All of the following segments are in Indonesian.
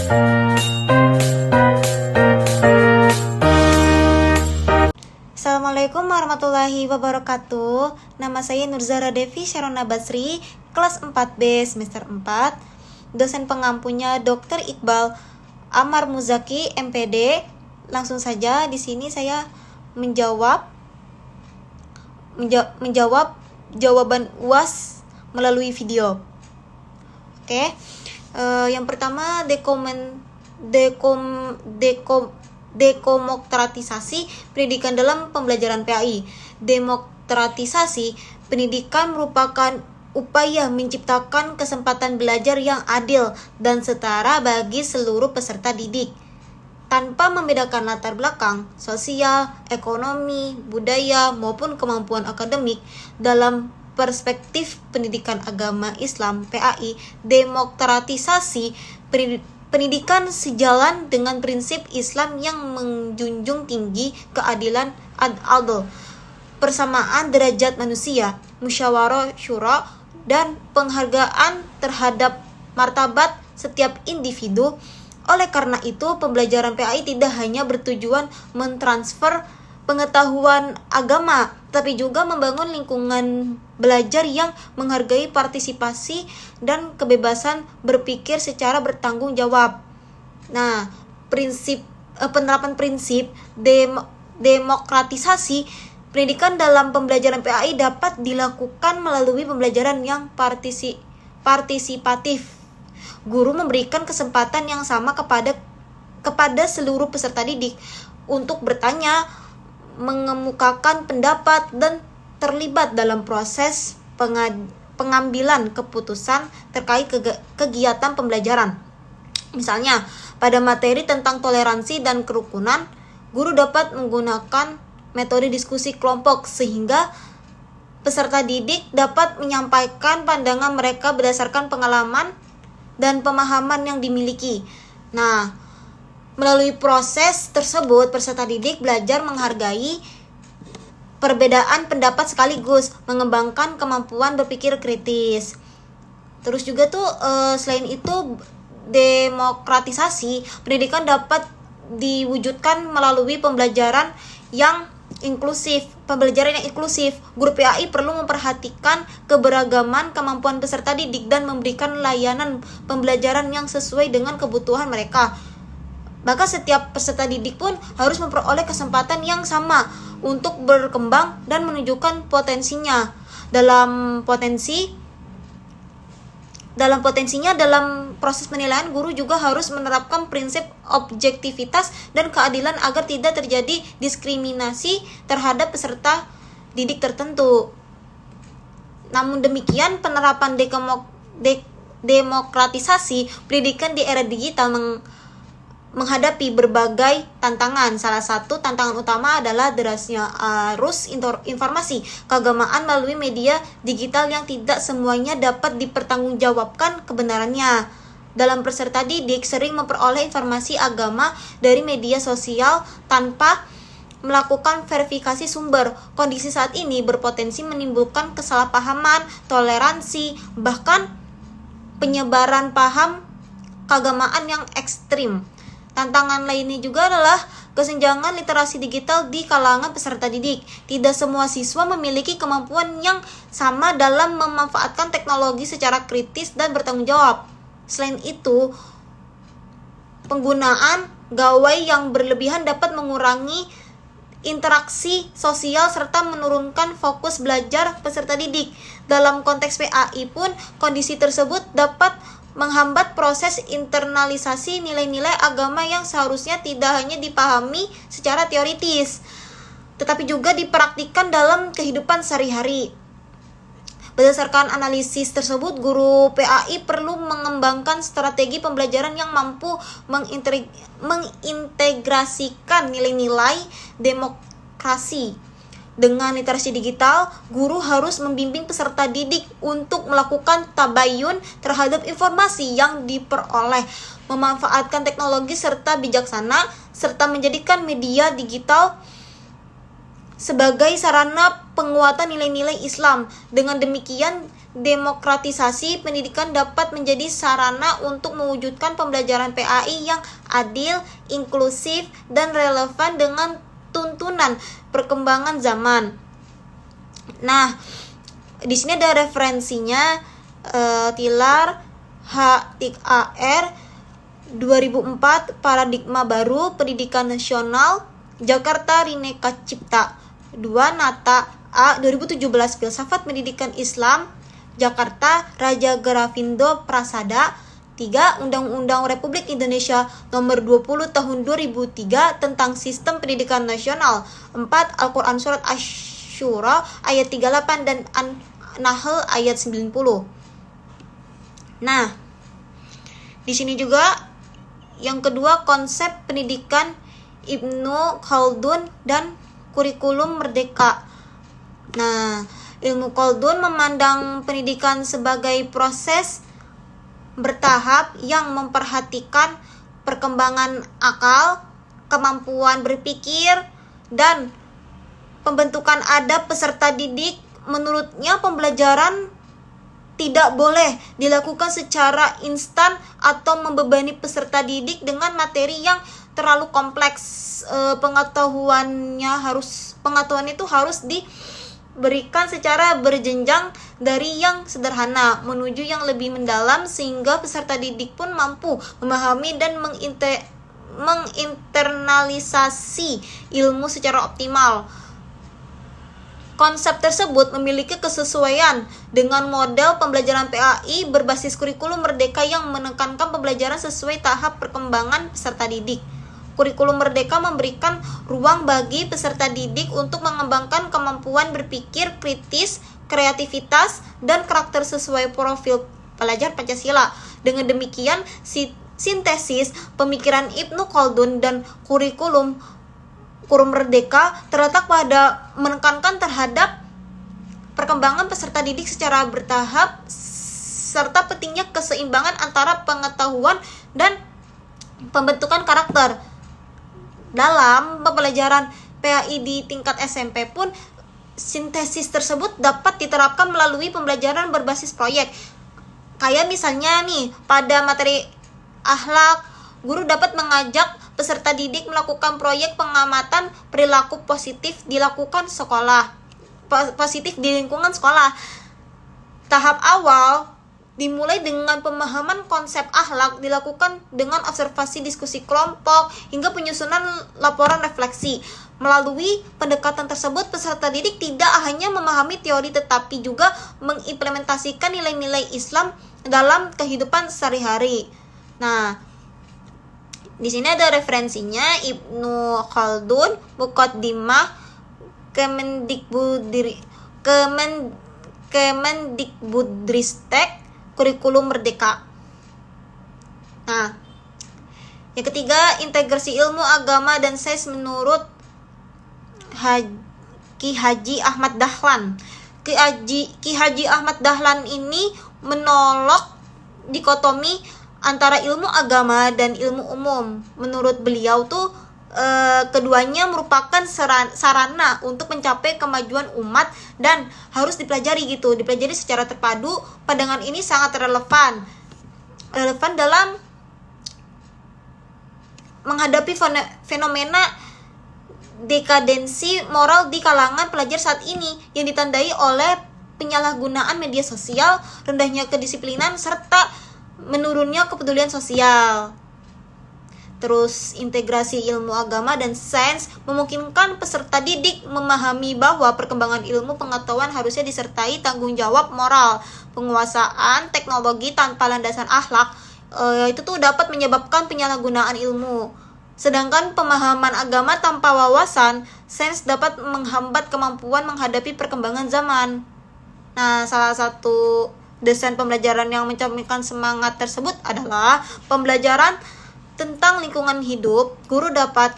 Assalamualaikum warahmatullahi wabarakatuh. Nama saya Nurzara Devi Sharona Basri, kelas 4B semester 4. Dosen pengampunya Dr. Iqbal Amar Muzaki, MPD. Langsung saja di sini saya menjawab jawaban UAS melalui video. Oke. Yang pertama demokratisasi pendidikan dalam pembelajaran PAI. Demokratisasi pendidikan merupakan upaya menciptakan kesempatan belajar yang adil dan setara bagi seluruh peserta didik, tanpa membedakan latar belakang, sosial, ekonomi, budaya, maupun kemampuan akademik. Dalam perspektif pendidikan agama Islam PAI, demokratisasi pendidikan sejalan dengan prinsip Islam yang menjunjung tinggi keadilan adl, persamaan derajat manusia, musyawarah syura, dan penghargaan terhadap martabat setiap individu. Oleh karena itu, pembelajaran PAI tidak hanya bertujuan mentransfer pengetahuan agama, tapi juga membangun lingkungan belajar yang menghargai partisipasi dan kebebasan berpikir secara bertanggung jawab. Nah, penerapan prinsip demokratisasi pendidikan dalam pembelajaran PAI dapat dilakukan melalui pembelajaran yang partisipatif. Guru memberikan kesempatan yang sama kepada seluruh peserta didik untuk bertanya, mengemukakan pendapat, dan terlibat dalam proses pengambilan keputusan terkait kegiatan pembelajaran. Misalnya, pada materi tentang toleransi dan kerukunan, guru dapat menggunakan metode diskusi kelompok sehingga peserta didik dapat menyampaikan pandangan mereka berdasarkan pengalaman dan pemahaman yang dimiliki. Nah, melalui proses tersebut, peserta didik belajar menghargai perbedaan pendapat sekaligus mengembangkan kemampuan berpikir kritis. Terus juga selain itu, demokratisasi pendidikan dapat diwujudkan melalui pembelajaran yang inklusif. Guru PAI perlu memperhatikan keberagaman kemampuan peserta didik dan memberikan layanan pembelajaran yang sesuai dengan kebutuhan mereka. Maka setiap peserta didik pun harus memperoleh kesempatan yang sama untuk berkembang dan menunjukkan potensinya. Dalam proses penilaian, guru juga harus menerapkan prinsip objektivitas dan keadilan agar tidak terjadi diskriminasi terhadap peserta didik tertentu. Namun demikian, penerapan demokratisasi pendidikan di era digital menghadapi berbagai tantangan. Salah satu tantangan utama adalah derasnya arus informasi keagamaan melalui media digital yang tidak semuanya dapat dipertanggungjawabkan kebenarannya. Dalam peserta didik sering memperoleh informasi agama dari media sosial tanpa melakukan verifikasi sumber. Kondisi saat ini berpotensi menimbulkan kesalahpahaman, toleransi, bahkan penyebaran paham keagamaan yang ekstrim. Tantangan lainnya juga adalah kesenjangan literasi digital di kalangan peserta didik. Tidak semua siswa memiliki kemampuan yang sama dalam memanfaatkan teknologi secara kritis dan bertanggung jawab. Selain itu, penggunaan gawai yang berlebihan dapat mengurangi interaksi sosial serta menurunkan fokus belajar peserta didik. Dalam konteks PAI pun, kondisi tersebut dapat menghambat proses internalisasi nilai-nilai agama yang seharusnya tidak hanya dipahami secara teoritis, tetapi juga dipraktikkan dalam kehidupan sehari-hari. Berdasarkan analisis tersebut, guru PAI perlu mengembangkan strategi pembelajaran yang mampu mengintegrasikan nilai-nilai demokrasi. Dengan literasi digital, guru harus membimbing peserta didik untuk melakukan tabayun terhadap informasi yang diperoleh, memanfaatkan teknologi serta bijaksana, serta menjadikan media digital sebagai sarana penguatan nilai-nilai Islam. Dengan demikian, demokratisasi pendidikan dapat menjadi sarana untuk mewujudkan pembelajaran PAI yang adil, inklusif, dan relevan dengan tuntunan perkembangan zaman. Nah, di sini ada referensinya, Tilar HTAR 2004 Paradigma Baru Pendidikan Nasional, Jakarta Rineka Cipta. 2 Nata A 2017 Filsafat Pendidikan Islam, Jakarta Raja Garavindo Prasada. 3 Undang-Undang Republik Indonesia Nomor 20 Tahun 2003 tentang Sistem Pendidikan Nasional. 4 Al-Quran Surat Asy-Syura ayat 38 dan An-Nahl ayat 90. Nah, di sini juga yang kedua, konsep pendidikan Ibnu Khaldun dan kurikulum merdeka. Nah, Ibnu Khaldun memandang pendidikan sebagai proses bertahap yang memperhatikan perkembangan akal, kemampuan berpikir, dan pembentukan adab peserta didik. Menurutnya, pembelajaran tidak boleh dilakukan secara instan atau membebani peserta didik dengan materi yang terlalu kompleks. Pengetahuan itu harus diberikan secara berjenjang, dari yang sederhana menuju yang lebih mendalam, sehingga peserta didik pun mampu memahami dan menginternalisasi ilmu secara optimal. Konsep tersebut memiliki kesesuaian dengan model pembelajaran PAI berbasis kurikulum merdeka yang menekankan pembelajaran sesuai tahap perkembangan peserta didik. Kurikulum merdeka memberikan ruang bagi peserta didik untuk mengembangkan kemampuan berpikir kritis, kreativitas, dan karakter sesuai profil pelajar Pancasila. Dengan demikian, sintesis pemikiran Ibnu Khaldun dan kurikulum merdeka terletak pada menekankan terhadap perkembangan peserta didik secara bertahap, serta pentingnya keseimbangan antara pengetahuan dan pembentukan karakter. Dalam pembelajaran PAI di tingkat SMP pun, sintesis tersebut dapat diterapkan melalui pembelajaran berbasis proyek. Kayak misalnya nih, pada materi akhlak, guru dapat mengajak peserta didik melakukan proyek pengamatan perilaku positif di lingkungan sekolah. Tahap awal dimulai dengan pemahaman konsep akhlak, dilakukan dengan observasi diskusi kelompok hingga penyusunan laporan refleksi. Melalui pendekatan tersebut, peserta didik tidak hanya memahami teori tetapi juga mengimplementasikan nilai-nilai Islam dalam kehidupan sehari-hari. Nah, di sini ada referensinya, Ibnu Khaldun, Muqaddimah Kemendikbudristek, kurikulum merdeka. Nah, yang ketiga, integrasi ilmu agama dan sains menurut Ki Haji Ahmad Dahlan. Ki Haji Ahmad Dahlan ini menolak dikotomi antara ilmu agama dan ilmu umum. Menurut beliau tuh keduanya merupakan sarana untuk mencapai kemajuan umat dan harus dipelajari secara terpadu. Pandangan ini sangat relevan dalam menghadapi fenomena dekadensi moral di kalangan pelajar saat ini yang ditandai oleh penyalahgunaan media sosial, rendahnya kedisiplinan, serta menurunnya kepedulian sosial. Terus, integrasi ilmu agama dan sains memungkinkan peserta didik memahami bahwa perkembangan ilmu pengetahuan harusnya disertai tanggung jawab moral. Penguasaan teknologi tanpa landasan akhlak itu tuh dapat menyebabkan penyalahgunaan ilmu. Sedangkan pemahaman agama tanpa wawasan sains dapat menghambat kemampuan menghadapi perkembangan zaman. Nah, salah satu desain pembelajaran yang mencerminkan semangat tersebut adalah pembelajaran tentang lingkungan hidup. Guru dapat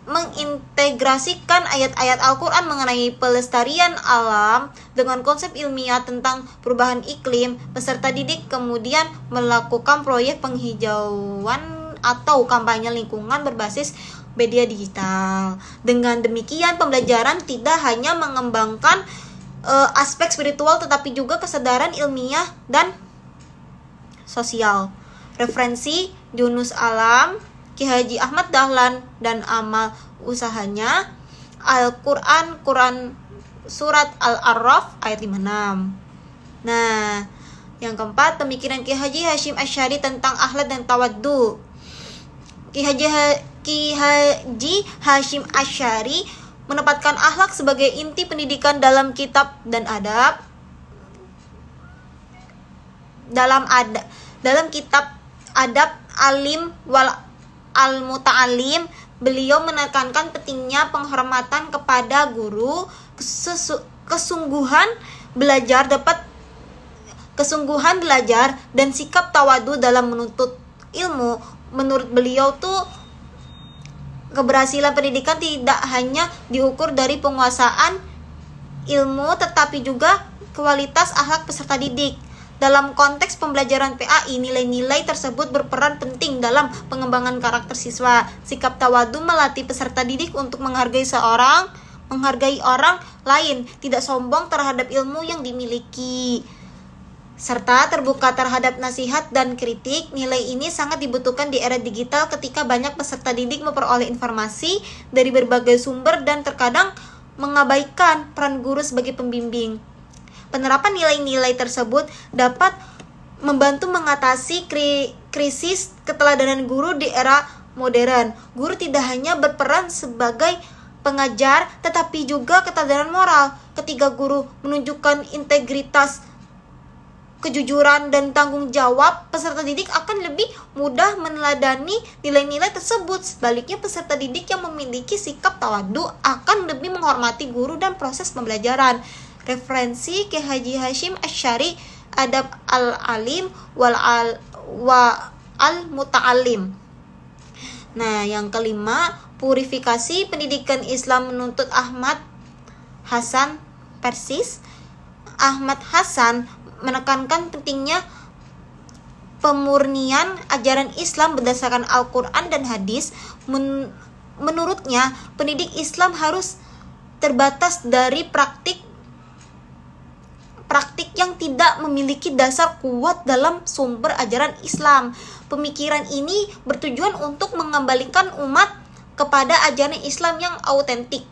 mengintegrasikan ayat-ayat Al-Quran mengenai pelestarian alam dengan konsep ilmiah tentang perubahan iklim. Peserta didik kemudian melakukan proyek penghijauan atau kampanye lingkungan berbasis media digital. Dengan demikian, pembelajaran tidak hanya mengembangkan aspek spiritual tetapi juga kesadaran ilmiah dan sosial. Referensi Yunus Alam, Ki Haji Ahmad Dahlan, dan amal usahanya Al-Quran, Quran Surat Al-A'raf ayat 56. Nah, yang keempat, pemikiran Ki Haji Hashim Asy'ari tentang akhlak dan tawaddu. Ki Haji Hashim Asy'ari menempatkan akhlak sebagai inti pendidikan dalam kitab dan adab. Dalam kitab Adab Alim wal Al-Muta'alim, beliau menekankan pentingnya penghormatan kepada guru, kesungguhan belajar dan sikap tawadu dalam menuntut ilmu. Menurut beliau tuh keberhasilan pendidikan tidak hanya diukur dari penguasaan ilmu tetapi juga kualitas akhlak peserta didik. Dalam konteks pembelajaran PAI, nilai-nilai tersebut berperan penting dalam pengembangan karakter siswa. Sikap tawadu melatih peserta didik untuk menghargai orang lain, tidak sombong terhadap ilmu yang dimiliki, serta terbuka terhadap nasihat dan kritik. Nilai ini sangat dibutuhkan di era digital ketika banyak peserta didik memperoleh informasi dari berbagai sumber dan terkadang mengabaikan peran guru sebagai pembimbing. Penerapan nilai-nilai tersebut dapat membantu mengatasi krisis keteladanan guru di era modern. Guru tidak hanya berperan sebagai pengajar, tetapi juga keteladanan moral. Ketika guru menunjukkan integritas, kejujuran, dan tanggung jawab, peserta didik akan lebih mudah meneladani nilai-nilai tersebut. Sebaliknya, peserta didik yang memiliki sikap tawadu akan lebih menghormati guru dan proses pembelajaran. Referensi Ki Haji Hashim Asy'ari, Adab Al-Alim wal Al-Muta'alim. Nah, yang kelima, purifikasi pendidikan Islam menuntut Ahmad Hasan Persis. Ahmad Hasan menekankan pentingnya pemurnian ajaran Islam berdasarkan Al-Quran dan hadis. Menurutnya, pendidik Islam harus terbatas dari praktik yang tidak memiliki dasar kuat dalam sumber ajaran Islam. Pemikiran ini bertujuan untuk mengembalikan umat kepada ajaran Islam yang autentik.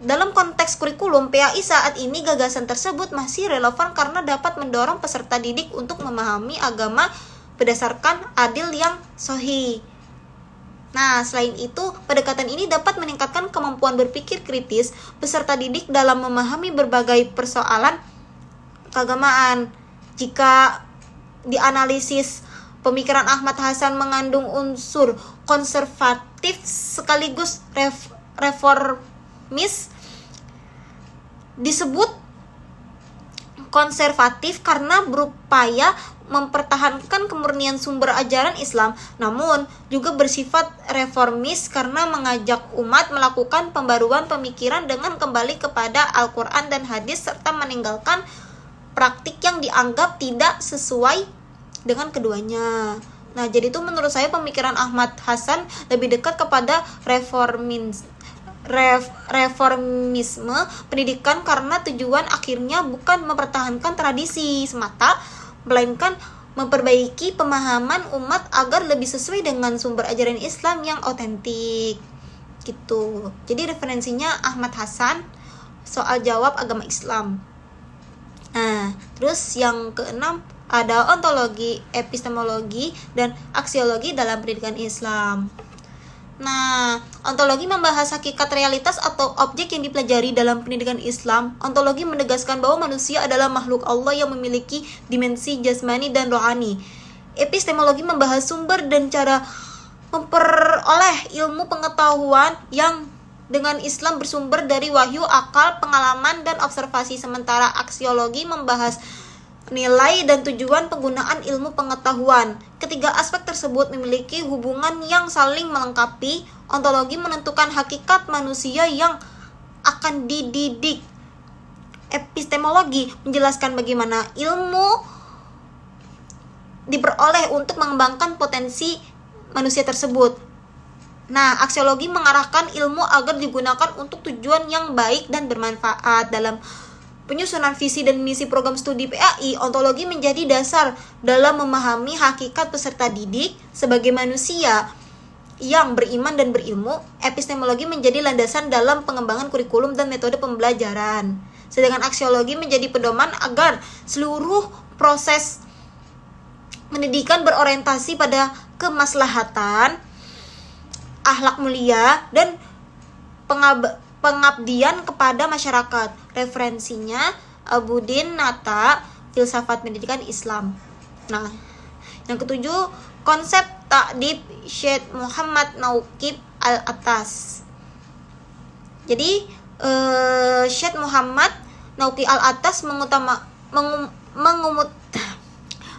Dalam konteks kurikulum PAI saat ini, gagasan tersebut masih relevan karena dapat mendorong peserta didik untuk memahami agama berdasarkan adil yang sahih. Nah, selain itu, pendekatan ini dapat meningkatkan kemampuan berpikir kritis peserta didik dalam memahami berbagai persoalan keagamaan. Jika dianalisis, pemikiran Ahmad Hasan mengandung unsur konservatif sekaligus reformis. Disebut konservatif karena berupaya mempertahankan kemurnian sumber ajaran Islam, namun juga bersifat reformis karena mengajak umat melakukan pembaruan pemikiran dengan kembali kepada Al-Quran dan hadis serta meninggalkan praktik yang dianggap tidak sesuai dengan keduanya. Nah, jadi itu menurut saya pemikiran Ahmad Hasan lebih dekat kepada reformisme pendidikan karena tujuan akhirnya bukan mempertahankan tradisi semata, melainkan memperbaiki pemahaman umat agar lebih sesuai dengan sumber ajaran Islam yang otentik. Gitu. Jadi referensinya Ahmad Hasan, soal jawab agama Islam. Nah, terus yang keenam ada ontologi, epistemologi, dan aksiologi dalam pendidikan Islam. Nah, ontologi membahas hakikat realitas atau objek yang dipelajari dalam pendidikan Islam. Ontologi menegaskan bahwa manusia adalah makhluk Allah yang memiliki dimensi jasmani dan rohani. Epistemologi membahas sumber dan cara memperoleh ilmu pengetahuan yang dengan Islam bersumber dari wahyu, akal, pengalaman, dan observasi. Sementara aksiologi membahas nilai dan tujuan penggunaan ilmu pengetahuan. Ketiga aspek tersebut memiliki hubungan yang saling melengkapi. Ontologi menentukan hakikat manusia yang akan dididik. Epistemologi menjelaskan bagaimana ilmu diperoleh untuk mengembangkan potensi manusia tersebut. Nah, aksiologi mengarahkan ilmu agar digunakan untuk tujuan yang baik dan bermanfaat. Dalam penyusunan visi dan misi program studi PAI, ontologi menjadi dasar dalam memahami hakikat peserta didik sebagai manusia yang beriman dan berilmu. Epistemologi menjadi landasan dalam pengembangan kurikulum dan metode pembelajaran. Sedangkan aksiologi menjadi pedoman agar seluruh proses pendidikan berorientasi pada kemaslahatan, akhlak mulia, dan pengabdian kepada masyarakat. Referensinya Abudin Nata, Filsafat Pendidikan Islam. Nah, yang ketujuh, konsep ta'dib Syekh Muhammad Nauqib Al-Attas. Jadi Syekh Muhammad Nauqib Al-Attas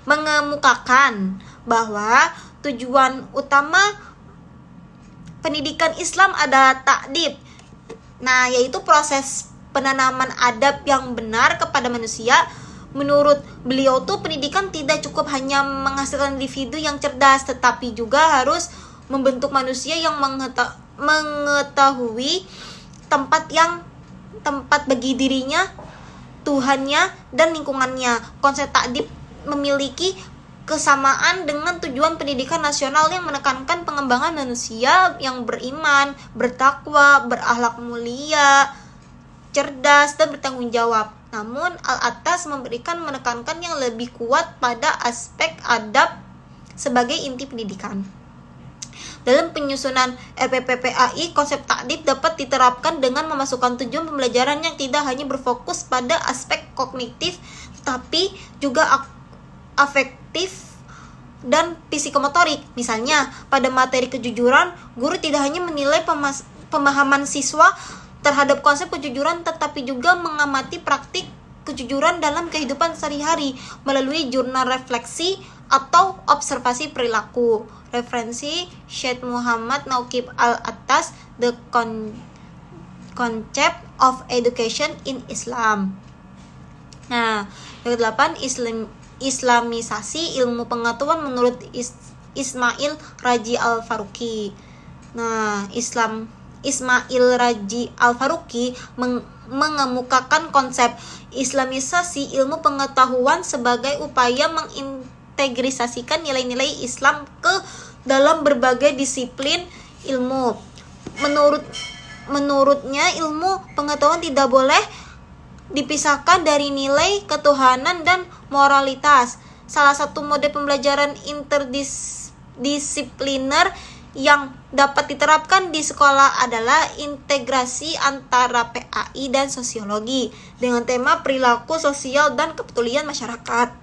mengemukakan bahwa tujuan utama pendidikan Islam adalah ta'dib. Nah, yaitu proses penanaman adab yang benar kepada manusia. Menurut beliau tuh pendidikan tidak cukup hanya menghasilkan individu yang cerdas, tetapi juga harus membentuk manusia yang mengetahui tempat bagi dirinya, Tuhannya, dan lingkungannya. Konsep ta'dib memiliki kesamaan dengan tujuan pendidikan nasional yang menekankan pengembangan manusia yang beriman, bertakwa, berakhlak mulia, cerdas, dan bertanggung jawab. Namun Al-Attas menekankan yang lebih kuat pada aspek adab sebagai inti pendidikan. Dalam penyusunan RPPPAI, konsep ta'dib dapat diterapkan dengan memasukkan tujuan pembelajaran yang tidak hanya berfokus pada aspek kognitif, tapi juga afektif dan psikomotorik. Misalnya, pada materi kejujuran, guru tidak hanya menilai pemahaman siswa terhadap konsep kejujuran, tetapi juga mengamati praktik kejujuran dalam kehidupan sehari-hari melalui jurnal refleksi atau observasi perilaku. Referensi Syekh Muhammad Nauqib Al-Attas, The Concept of Education in Islam. Nah, yang ke-8, Islamisasi ilmu pengetahuan menurut Ismail Raji Al-Faruqi. Nah, Ismail Raji Al-Faruqi mengemukakan konsep Islamisasi ilmu pengetahuan sebagai upaya mengintegrisasikan nilai-nilai Islam ke dalam berbagai disiplin ilmu. Menurutnya ilmu pengetahuan tidak boleh dipisahkan dari nilai ketuhanan dan moralitas. Salah satu mode pembelajaran interdisipliner yang dapat diterapkan di sekolah adalah integrasi antara PAI dan sosiologi dengan tema perilaku sosial dan kepedulian masyarakat.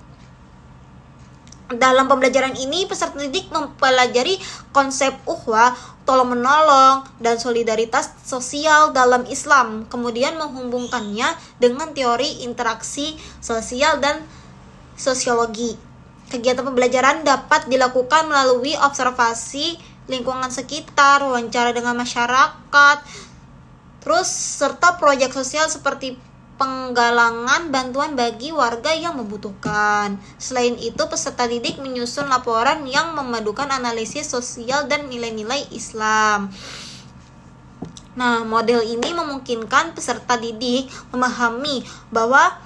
Dalam pembelajaran ini, peserta didik mempelajari konsep ukhuwah, tolong-menolong, dan solidaritas sosial dalam Islam, kemudian menghubungkannya dengan teori interaksi sosial dan sosiologi. Kegiatan pembelajaran dapat dilakukan melalui observasi lingkungan sekitar, wawancara dengan masyarakat, serta proyek sosial seperti penggalangan bantuan bagi warga yang membutuhkan. Selain itu, peserta didik menyusun laporan yang memadukan analisis sosial dan nilai-nilai Islam. Nah, model ini memungkinkan peserta didik memahami bahwa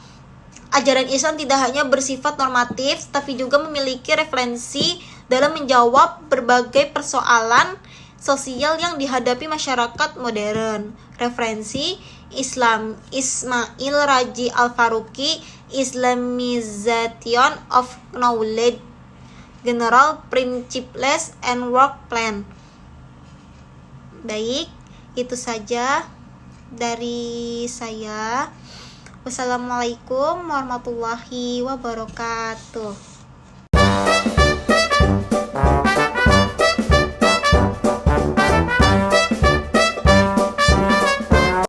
ajaran Islam tidak hanya bersifat normatif, tapi juga memiliki referensi dalam menjawab berbagai persoalan sosial yang dihadapi masyarakat modern. Referensi Ismail Raji Al-Faruqi, Islamization of Knowledge, General Principles and Work Plan. Baik, itu saja dari saya. Wassalamualaikum warahmatullahi wabarakatuh.